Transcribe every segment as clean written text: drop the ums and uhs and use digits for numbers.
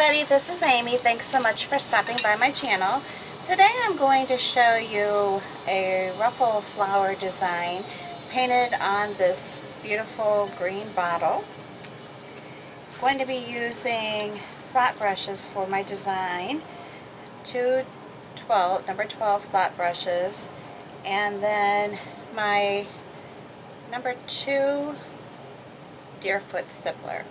everybody, this is Amy. Thanks so much for stopping by my channel. Today I'm going to show you a ruffle flower design painted on this beautiful green bottle. I'm going to be using flat brushes for my design, number 12 flat brushes, and then my number 2 Deerfoot Stippler.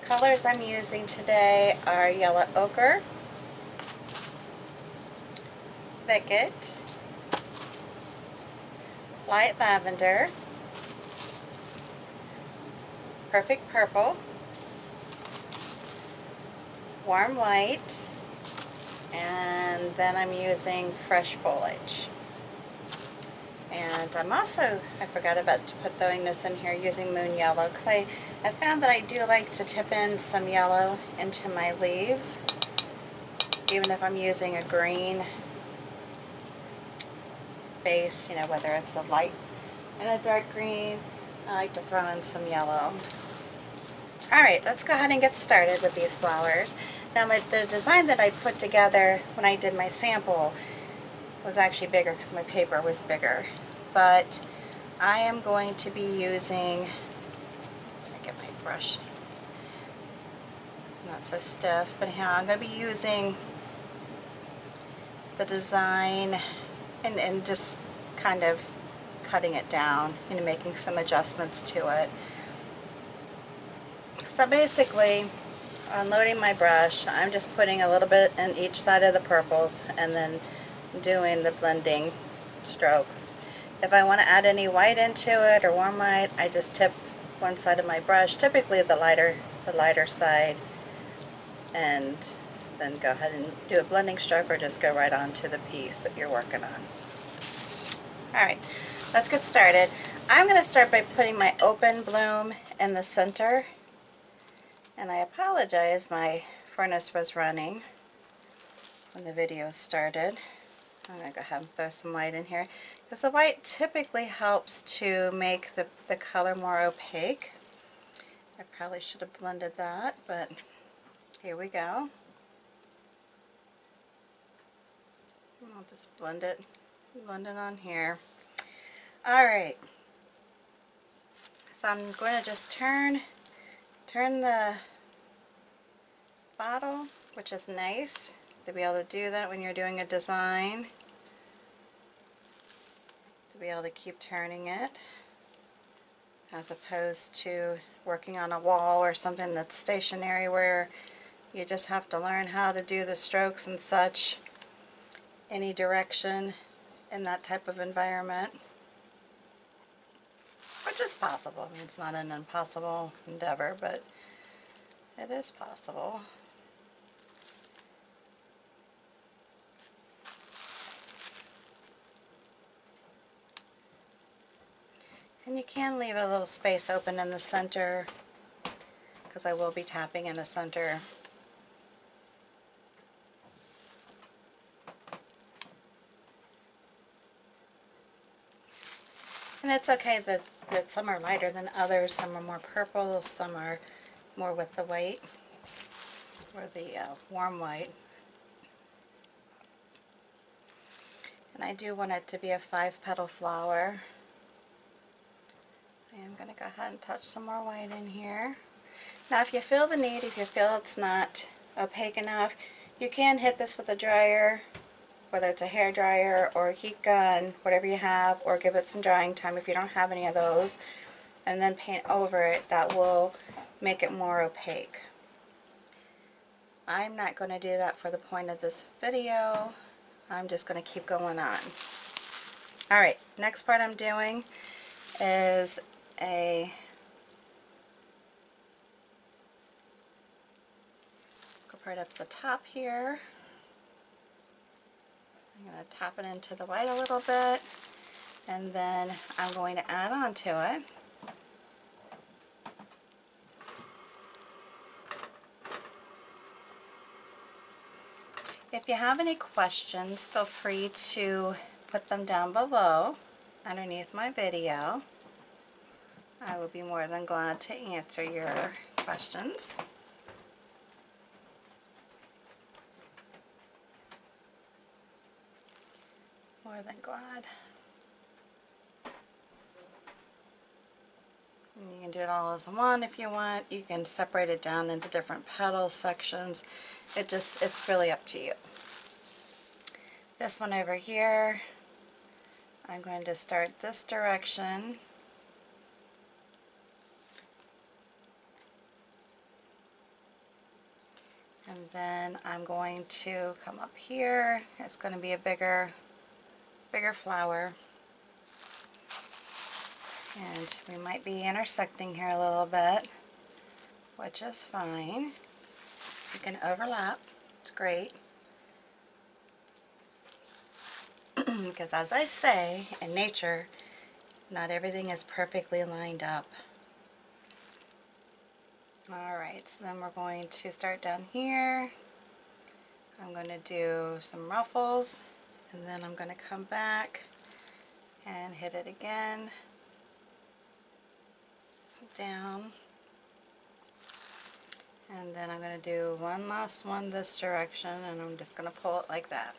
Colors I'm using today are yellow ochre, Thicket, light lavender, perfect purple, warm white, and then I'm using fresh foliage. And I forgot about throwing this in here, using moon yellow, because I found that I do like to tip in some yellow into my leaves, even if I'm using a green base, whether it's a light and a dark green, I like to throw in some yellow. Alright, let's go ahead and get started with these flowers. Now the design that I put together when I did my sample was actually bigger because my paper was bigger, but I am going to be using, let me get my brush not so stiff, but anyhow, I'm going to be using the design and just kind of cutting it down and making some adjustments to it. So basically, unloading my brush, I'm just putting a little bit in each side of the purples and then doing the blending stroke. If I want to add any white into it or warm white, I just tip one side of my brush, typically the lighter side, and then go ahead and do a blending stroke or just go right on to the piece that you're working on. Alright, let's get started. I'm going to start by putting my open bloom in the center, and I apologize, my furnace was running when the video started. I'm going to go ahead and throw some white in here, because the white typically helps to make the color more opaque. I probably should have blended that, but here we go. I'll just blend it on here. Alright, so I'm going to just turn the bottle, which is nice to be able to do that when you're doing a design, to be able to keep turning it, as opposed to working on a wall or something that's stationary where you just have to learn how to do the strokes and such any direction in that type of environment, which is possible. I mean, it's not an impossible endeavor, but it is possible. And you can leave a little space open in the center, because I will be tapping in the center. And it's okay that some are lighter than others, some are more purple, some are more with the white, or the warm white. And I do want it to be a 5-petal flower. I am going to go ahead and touch some more white in here. Now if you feel the need, if you feel it's not opaque enough, you can hit this with a dryer, whether it's a hair dryer or a heat gun, whatever you have, or give it some drying time if you don't have any of those, and then paint over it. That will make it more opaque. I'm not going to do that for the point of this video. I'm just going to keep going on. Alright, next part I'm doing is go right up the top here. I'm going to tap it into the white a little bit, and then I'm going to add on to it. If you have any questions, feel free to put them down below underneath my video. I will be more than glad to answer your questions. More than glad. And you can do it all as one if you want. You can separate it down into different petal sections. It's really up to you. This one over here, I'm going to start this direction. And then I'm going to come up here. It's going to be a bigger flower. And we might be intersecting here a little bit, which is fine. You can overlap. It's great. Because as I say, in nature, not everything is perfectly lined up. Alright, so then we're going to start down here. I'm going to do some ruffles, and then I'm going to come back and hit it again. Down. And then I'm going to do one last one this direction, and I'm just going to pull it like that.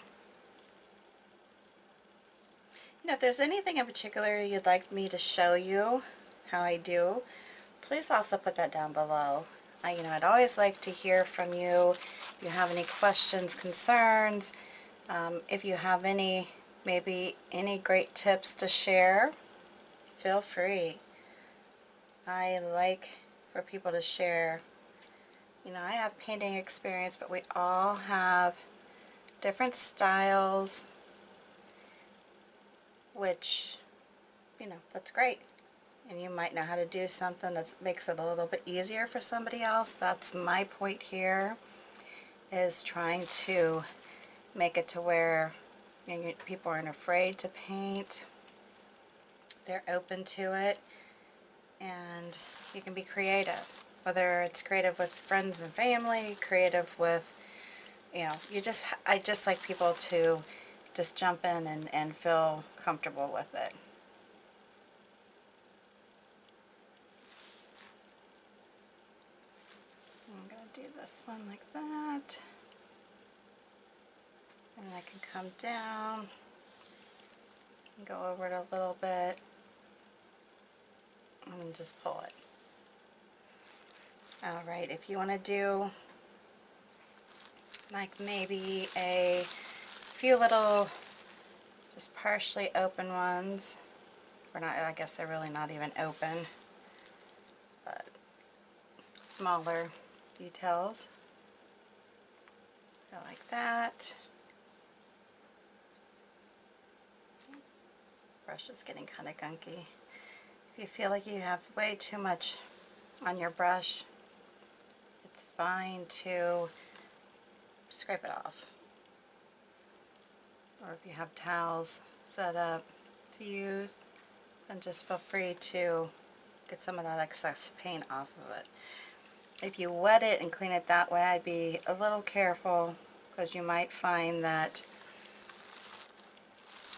You know, if there's anything in particular you'd like me to show you how I do, please also put that down below. You know, I'd always like to hear from you. If you have any questions, concerns, if you have maybe any great tips to share, feel free. I like for people to share. You know, I have painting experience, but we all have different styles, which, you know, that's great. And you might know how to do something that makes it a little bit easier for somebody else. That's my point here, is trying to make it to where, you know, people aren't afraid to paint. They're open to it, and you can be creative. Whether it's creative with friends and family, creative with, you know, I just like people to just jump in and feel comfortable with it. I'm going to do this one like that. And I can come down and go over it a little bit and just pull it. Alright, if you want to do like maybe a few little just partially open ones, or not, I guess they're really not even open, but smaller details. Go like that. Brush is getting kind of gunky. If you feel like you have way too much on your brush, it's fine to scrape it off. Or if you have towels set up to use, then just feel free to get some of that excess paint off of it. If you wet it and clean it that way, I'd be a little careful, because you might find that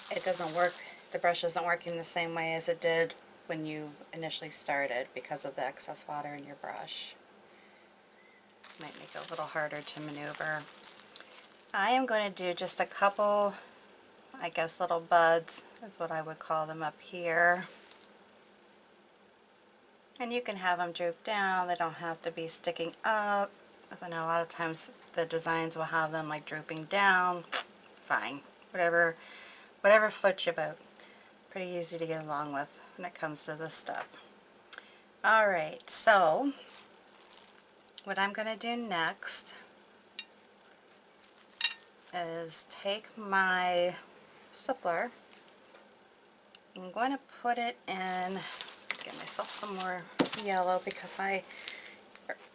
it doesn't work, the brush isn't working the same way as it did when you initially started because of the excess water in your brush. Might make it a little harder to maneuver. I am going to do just a couple, I guess, little buds is what I would call them up here. And you can have them droop down. They don't have to be sticking up, because I know a lot of times the designs will have them like drooping down. Fine, whatever floats your boat. Pretty easy to get along with when it comes to this stuff. Alright, so what I'm going to do next is take my stippler. I'm going to put it in, get myself some more yellow, because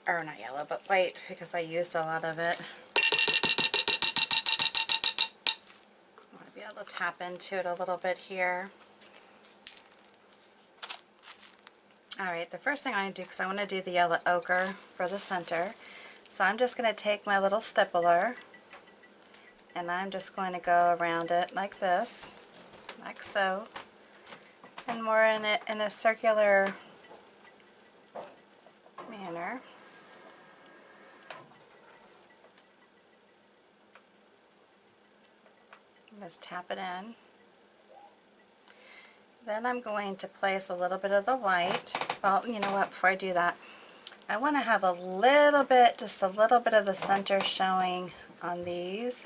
or not yellow, but white, because I used a lot of it. I want to be able to tap into it a little bit here. Alright, the first thing I'm going to do, because I want to do the yellow ochre for the center, so I'm just going to take my little stippler, and I'm just going to go around it like this, like so, and more in a circular manner. Just tap it in. Then I'm going to place a little bit of the white. Well, you know what, before I do that, I want to have a little bit, just a little bit of the center showing on these.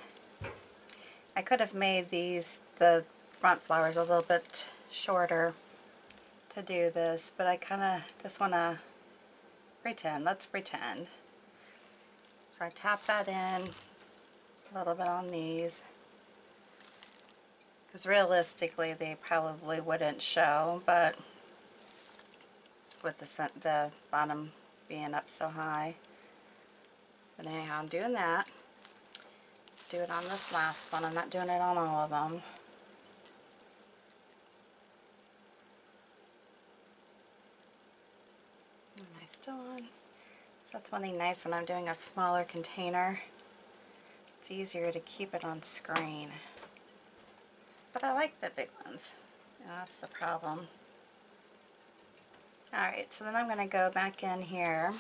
I could have made these, the front flowers, a little bit shorter to do this, but I kind of just want to pretend. Let's pretend. So I tap that in a little bit on these, because realistically they probably wouldn't show, but with the bottom being up so high. But anyhow, I'm doing that. Do it on this last one. I'm not doing it on all of them. Am I still on? So that's one thing nice when I'm doing a smaller container. It's easier to keep it on screen. But I like the big ones. That's the problem. Alright, so then I'm going to go back in here.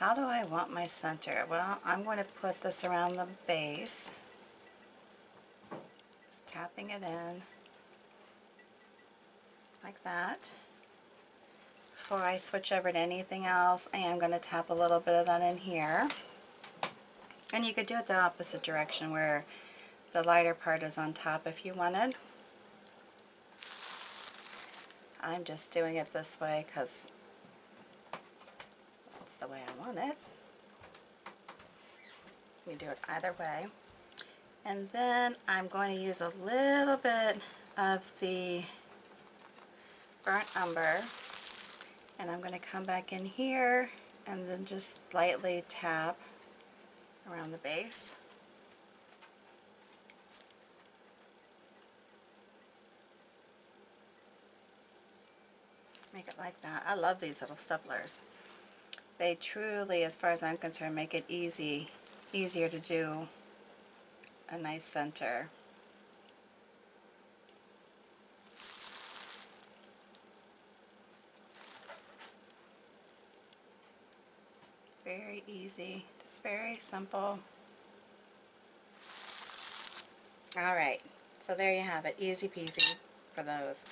How do I want my center? Well, I'm going to put this around the base. Just tapping it in. Like that. Before I switch over to anything else, I am going to tap a little bit of that in here. And you could do it the opposite direction where the lighter part is on top if you wanted. I'm just doing it this way because that's the way I want it. You do it either way. And then I'm going to use a little bit of the burnt umber, and I'm going to come back in here and then just lightly tap around the base. Make it like that. I love these little stipplers. They truly, as far as I'm concerned, make it easier to do a nice center. Very easy, just very simple. Alright, so there you have it, easy peasy for those.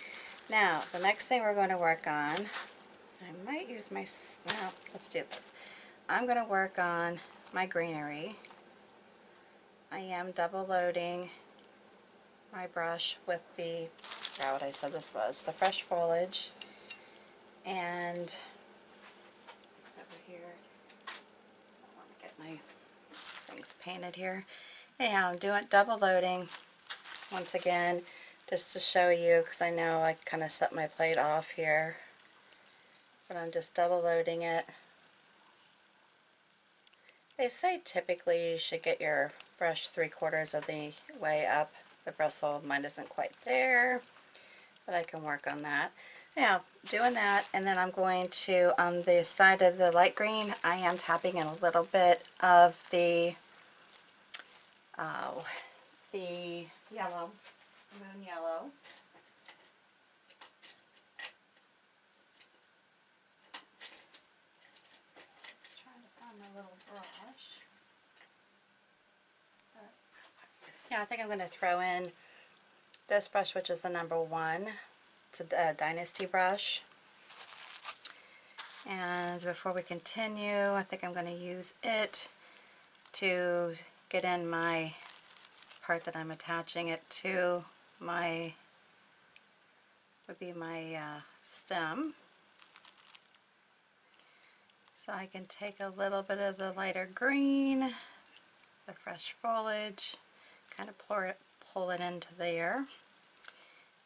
Now, the next thing we're going to work on, I might use my, well, let's do this. I'm going to work on my greenery. I am double loading my brush with the, I forgot what I said this was, the fresh foliage. And over here, I want to get my things painted here. Anyhow, I'm doing double loading once again, just to show you, because I know I kind of set my plate off here, but I'm just double loading it. They say typically you should get your brush 3/4 of the way up the bristle. Mine isn't quite there, but I can work on that. Now, doing that, and then I'm going to, on the side of the light green, I am tapping in a little bit of the yellow, moon yellow. Trying to find my little brush. Yeah, I think I'm going to throw in this brush, which is the number 1. It's a Dynasty brush. And before we continue, I think I'm going to use it to get in my part that I'm attaching it to. My would be my stem. So I can take a little bit of the lighter green, the fresh foliage, kind of pull it into there,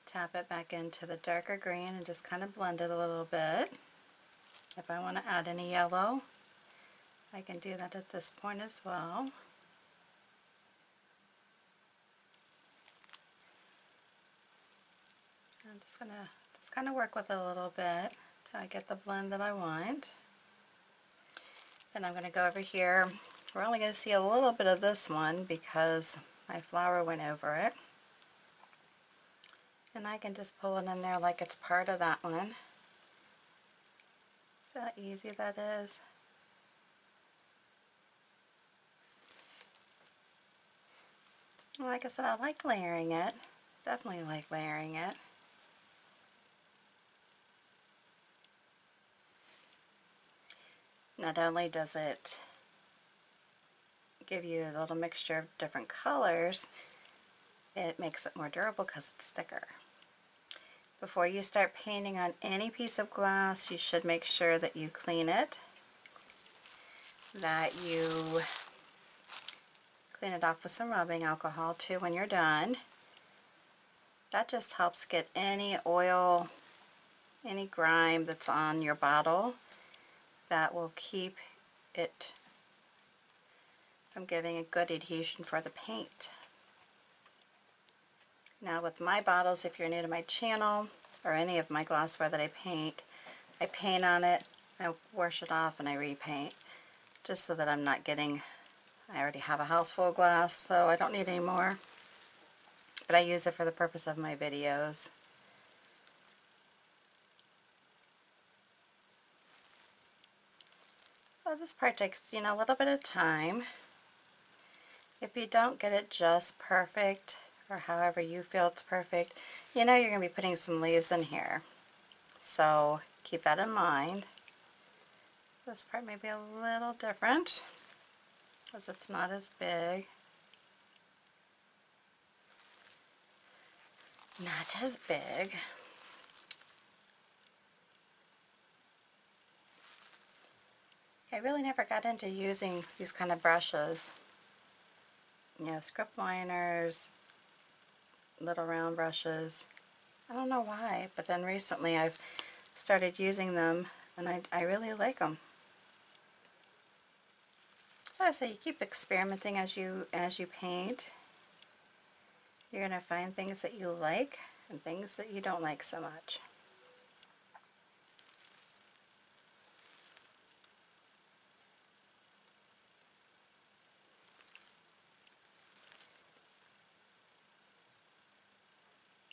tap it back into the darker green and just kind of blend it a little bit. If I want to add any yellow, I can do that at this point as well. I'm just going to kind of work with it a little bit till I get the blend that I want. Then I'm going to go over here. We're only going to see a little bit of this one because my flower went over it. And I can just pull it in there like it's part of that one. See how easy that is? Like I said, I like layering it. Definitely like layering it. Not only does it give you a little mixture of different colors, it makes it more durable because it's thicker. Before you start painting on any piece of glass, you should make sure that you clean it, that you clean it off with some rubbing alcohol too when you're done. That just helps get any oil, any grime that's on your bottle. That will keep it from giving a good adhesion for the paint. Now with my bottles, if you're new to my channel, or any of my glassware that I paint on it, I wash it off and I repaint, just so that I'm not getting, I already have a house full of glass, so I don't need any more. But I use it for the purpose of my videos. Well, this part takes, a little bit of time. If you don't get it just perfect, or however you feel it's perfect, you're going to be putting some leaves in here. So keep that in mind. This part may be a little different because it's not as big. Not as big. I really never got into using these kind of brushes. Script liners, little round brushes. I don't know why, but then recently I've started using them and I really like them. So I say you keep experimenting as you paint. You're going to find things that you like and things that you don't like so much.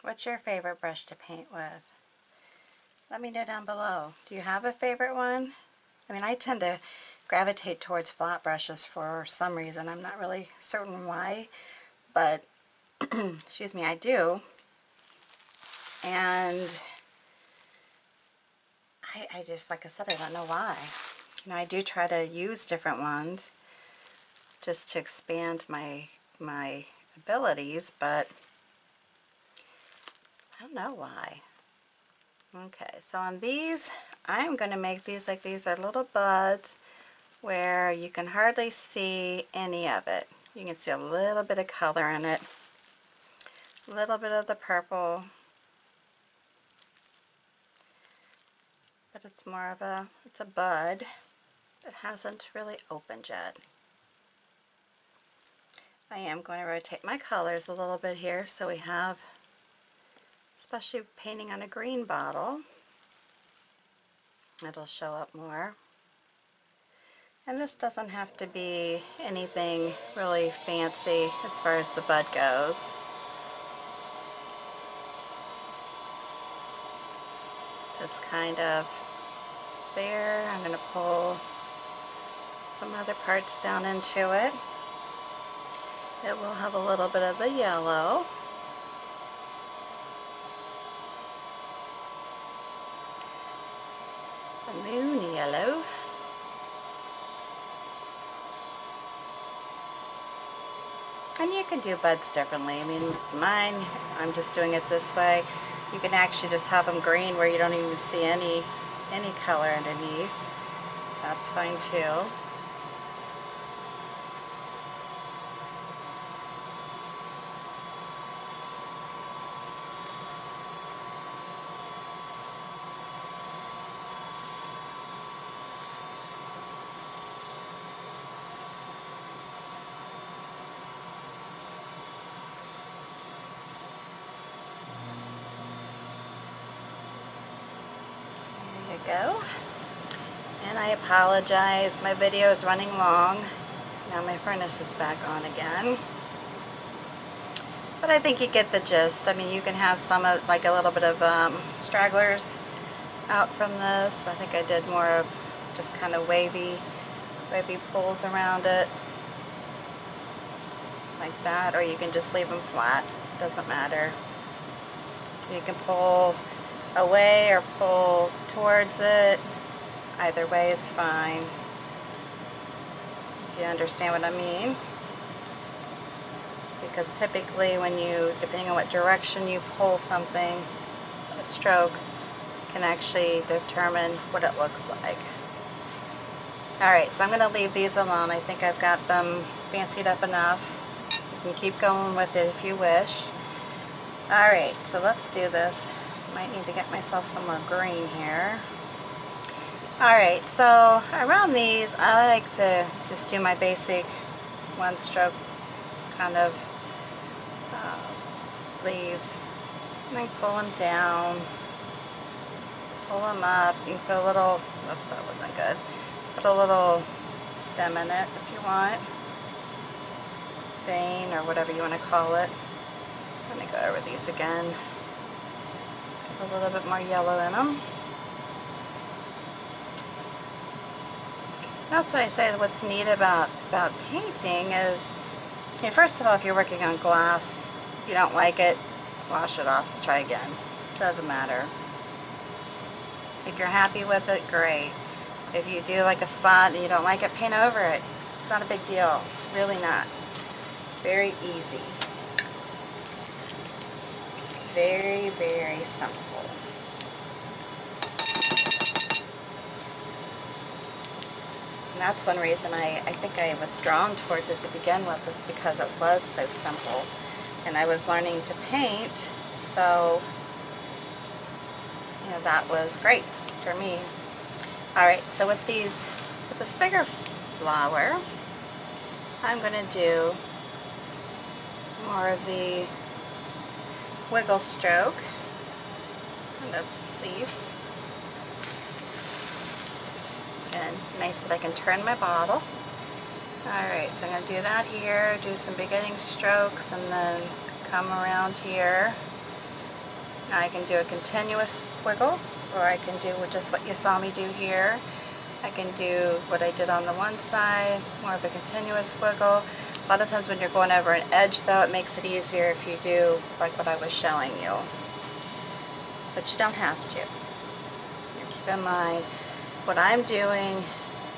What's your favorite brush to paint with? Let me know down below. Do you have a favorite one? I mean, I tend to gravitate towards flat brushes for some reason. I'm not really certain why, but excuse me, I do. And I just, like I said, I don't know why. I do try to use different ones just to expand my abilities, but I don't know why. Okay, so on these, I'm going to make these like these are little buds where you can hardly see any of it. You can see a little bit of color in it, a little bit of the purple, but it's more of it's a bud that hasn't really opened yet. I am going to rotate my colors a little bit here so we have, especially painting on a green bottle, it'll show up more. And this doesn't have to be anything really fancy as far as the bud goes. Just kind of there. I'm going to pull some other parts down into it. It will have a little bit of the yellow. The moon yellow. And you can do buds differently. I mean, mine, I'm just doing it this way. You can actually just have them green where you don't even see any color underneath. That's fine too. Go. And I apologize, my video is running long. Now my furnace is back on again. But I think you get the gist. I mean, you can have some like a little bit of stragglers out from this. I think I did more of just kind of wavy pulls around it. Like that, or you can just leave them flat. Doesn't matter. You can pull away or pull towards it. Either way is fine. you understand what I mean. Because typically when you, depending on what direction you pull something, a stroke can actually determine what it looks like. Alright, so I'm going to leave these alone. I think I've got them fancied up enough. You can keep going with it if you wish. Alright, so let's do this. Might need to get myself some more green here. Alright, so around these I like to just do my basic one stroke kind of leaves. And then pull them down, pull them up. You can put a little, oops, that wasn't good. Put a little stem in it if you want. Vein or whatever you want to call it. Let me go over these again. Get a little bit more yellow in them. That's what I say, what's neat about painting is, first of all, if you're working on glass, you don't like it, wash it off, let's try again. Doesn't matter. If you're happy with it, great. If you do like a spot and you don't like it, paint over it. It's not a big deal. Really not. Very easy. Very, very simple. And that's one reason I think I was drawn towards it to begin with, is because it was so simple. And I was learning to paint, so that was great for me. Alright, so with this bigger flower, I'm going to do more of the wiggle stroke kind of leaf. And nice that I can turn my bottle. Alright, so I'm going to do that here, do some beginning strokes, and then come around here. Now I can do a continuous wiggle, or I can do just what you saw me do here. I can do what I did on the one side, more of a continuous wiggle. A lot of times when you're going over an edge, though, it makes it easier if you do like what I was showing you. But you don't have to. Keep in mind, what I'm doing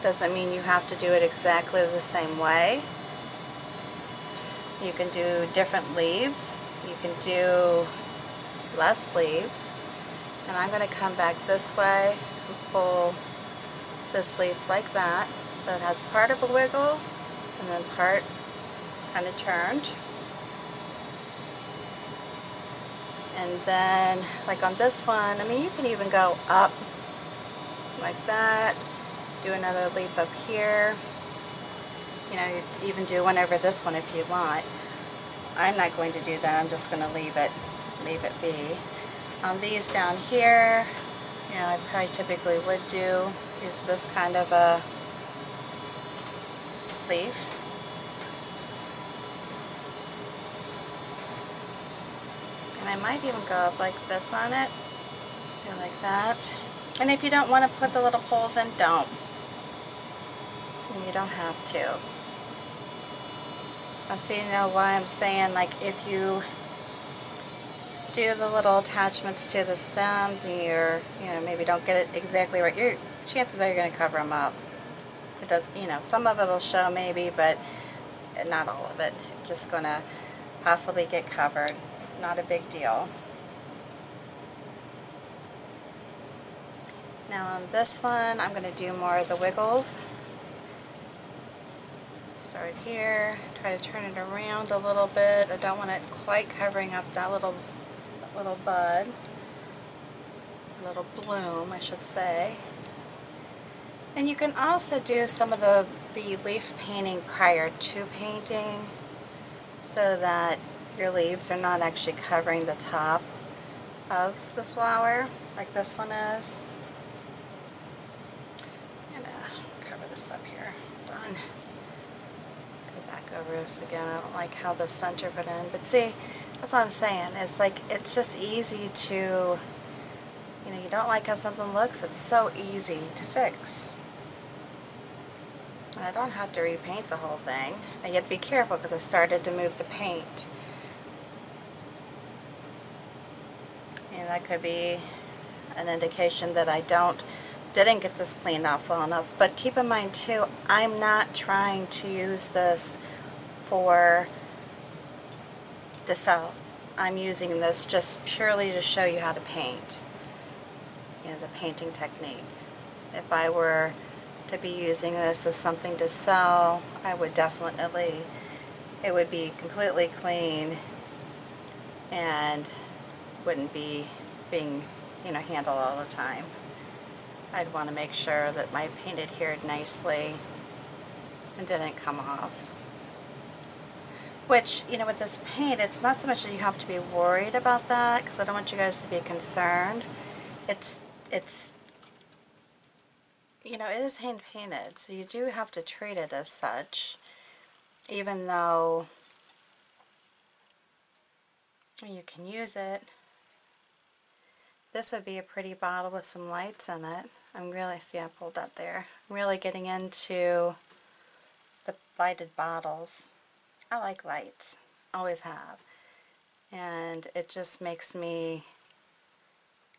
doesn't mean you have to do it exactly the same way. You can do different leaves. You can do less leaves. And I'm going to come back this way and pull this leaf like that. So it has part of a wiggle and then part kind of turned. And then, like on this one, you can even go up like that. Do another leaf up here. You even do one over this one if you want. I'm not going to do that. I'm just going to leave it be. On these down here, I probably typically would do this kind of a leaf. And I might even go up like this on it. Do like that. And if you don't want to put the little holes in, don't. And you don't have to. I see why I'm saying, like, if you do the little attachments to the stems and you're, maybe don't get it exactly right, your chances are you're going to cover them up. It does, some of it will show maybe, but not all of it. It's just going to possibly get covered. Not a big deal. Now on this one, I'm going to do more of the wiggles. Start here, try to turn it around a little bit. I don't want it quite covering up that little bud, little bloom, I should say. And you can also do some of the leaf painting prior to painting, so that your leaves are not actually covering the top of the flower, like this one is. I'm going to cover this up here. Done. Go back over this again. I don't like how the center put in, but see, that's what I'm saying. It's like, it's just easy to, you don't like how something looks, it's so easy to fix. And I don't have to repaint the whole thing. And you have to be careful because I started to move the paint. And that could be an indication that I don't didn't get this cleaned off well enough. But keep in mind too, I'm not trying to use this to sell. I'm using this just purely to show you how to paint. You know, the painting technique. If I were to be using this as something to sell, I would definitely, it would be completely clean and wouldn't be being, you know, handled all the time. I'd want to make sure that my paint adhered nicely and didn't come off. Which, you know, with this paint, it's not so much that you have to be worried about that, because I don't want you guys to be concerned. It's you know, it is hand painted, so you do have to treat it as such, even though you can use it. This would be a pretty bottle with some lights in it. I'm really, see, I pulled that there. I'm really getting into the lighted bottles. I like lights, always have, and it just makes me,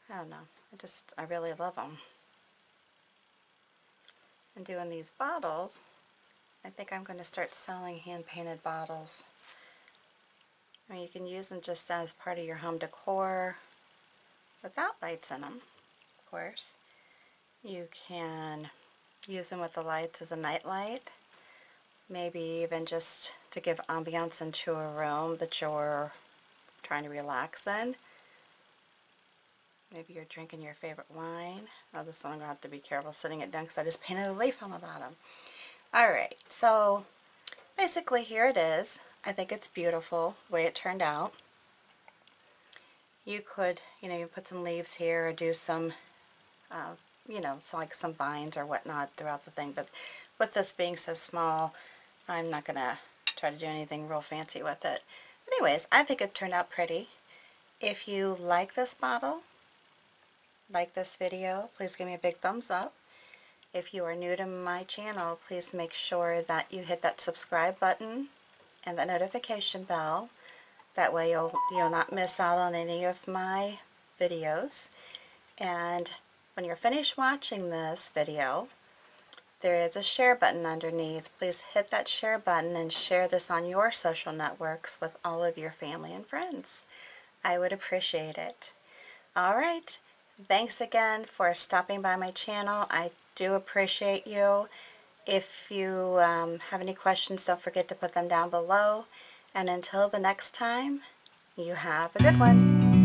I don't know, I really love them. And doing these bottles, I think I'm going to start selling hand-painted bottles. I mean, you can use them just as part of your home decor without lights in them, of course. You can use them with the lights as a night light, maybe even just to give ambiance into a room that you're trying to relax in. Maybe you're drinking your favorite wine. Oh, this one I'm going to have to be careful sitting it down because I just painted a leaf on the bottom. Alright, so basically here it is. I think it's beautiful the way it turned out. You could, you know, you put some leaves here or do some, you know, so like some vines or whatnot throughout the thing. But with this being so small, I'm not going to try to do anything real fancy with it. Anyways, I think it turned out pretty. If you like this bottle, like this video, please give me a big thumbs up. If you are new to my channel, please make sure that you hit that subscribe button and the notification bell. That way you'll not miss out on any of my videos. And when you're finished watching this video, there is a share button underneath. Please hit that share button and share this on your social networks with all of your family and friends. I would appreciate it. Alright, thanks again for stopping by my channel. I do appreciate you. If you have any questions, don't forget to put them down below. And until the next time, you have a good one.